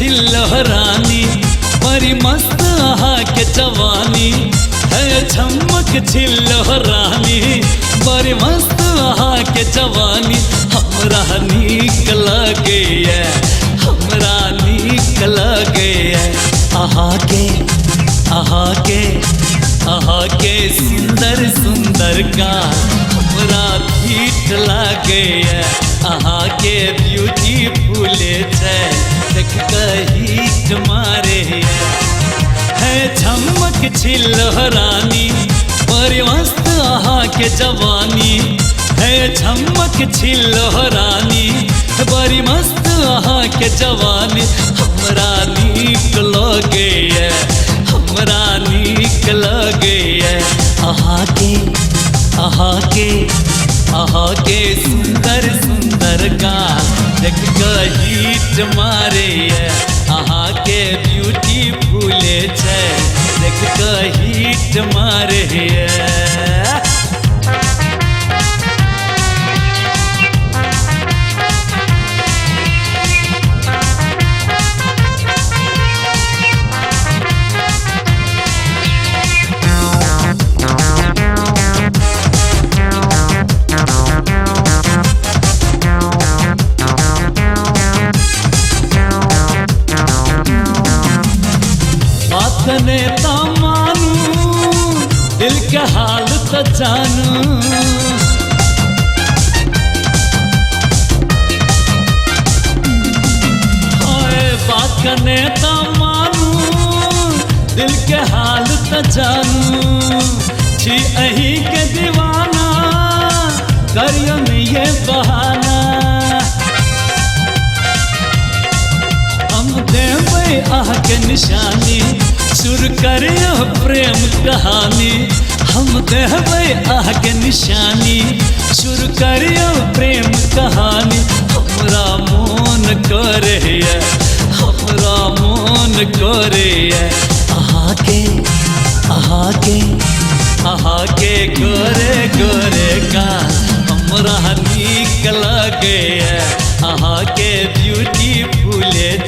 छिल्लो रानी बड़ी मस्त अहा के जवानी है। चमक छिल्लो रानी बड़ी मस्त अहा के जवानी हमरा नीक लगे हमरा नीक लगे अहा के अहा के अहा के सुंदर सुंदर का हमरा ठीक लगे अहा के ब्यूटीफुल है देख हिट मारे है। चमक छिल्लो रानी बड़ी मस्त अहा के जवानी है। चमक छिल्लो रानी बड़ी मस्त अहा के जवानी हमरा नीक लगे हमरा नीक लगे अहा के अहा के अहा के सुंदर सुंदर का देख हिट मारे अहा के ब्यूटीफुल है देख हिट मारे ने मानू दिल के हाल तो जानू बात करने तो मानू दिल के हाल तो जानू छी अही के दीवाना करियो में ये बहाना हम देवे आह के निशानी शुरू करियो प्रेम कहानी हम देवे आह के निशानी शुरू करियो प्रेम कहानी हमरा मोन करे हमरा मोन करे अहा के अहा के अहा के गोरे गोरे का हमरा नीक लगे अहा के ब्यूटीफुल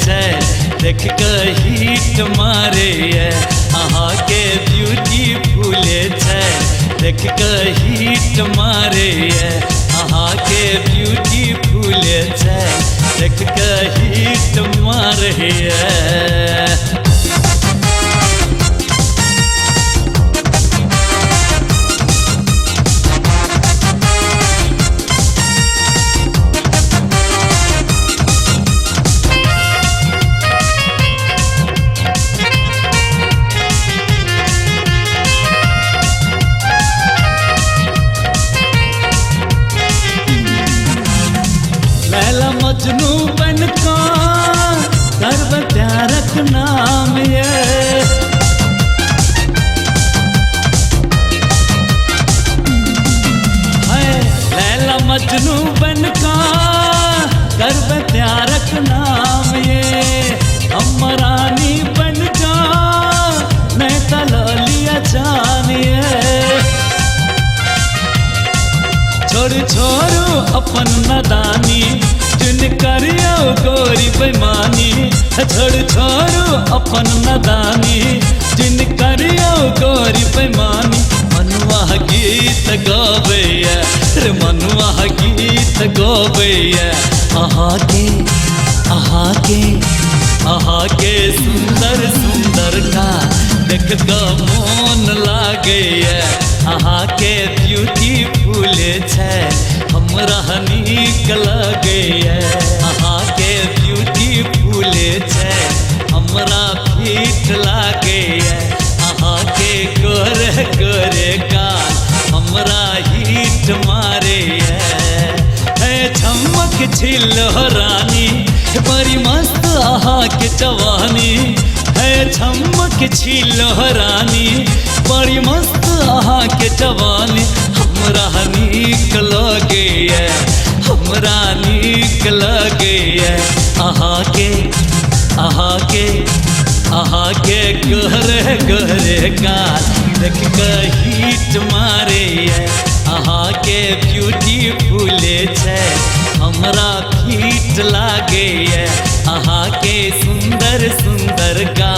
है देख हिट मारे अहा के ब्यूटीफुल है देख हिट मारे अहा के ब्यूटीफुल है देख हिट मारे लैला मजनू बन का करब प्यारक नाम ये है। लैला मजनू बन का करब प्यारक नाम ये हम रानी बन जा नहीं तलिया जानिए छोड़ छोड़ो अपन नदानी जिन करियो गोरी बेमानी छोड़ छोड़ो अपन नदानी जिन करियो गोरी बेमानी मनुआ गीत गावे रे मनुआ गीत गावे अहा के अहा के अहा के सुंदर सुंदर का देख मोन लागे अहा के ब्यूटीफुल है हमरा नीक लगे अहा के ब्यूटीफुल है हमरा फिट लागे अहा के गोरे गोरे का हमरा हिट मारे है। चमक छिल्लो रानी बड़ी मस्त अहा के जवानी है। चमक छिल्लो रानी बड़ी मस्त अहा के जवानी हमरा नीक लगे हमरा नीक लगे अहा के अहा के अहा के गहरे गहरे गाल देख हिट मारे अहा के ब्यूटीफुल है हमरा फिट लागे अहा के सुंदर सुंदर सुंदर गाना।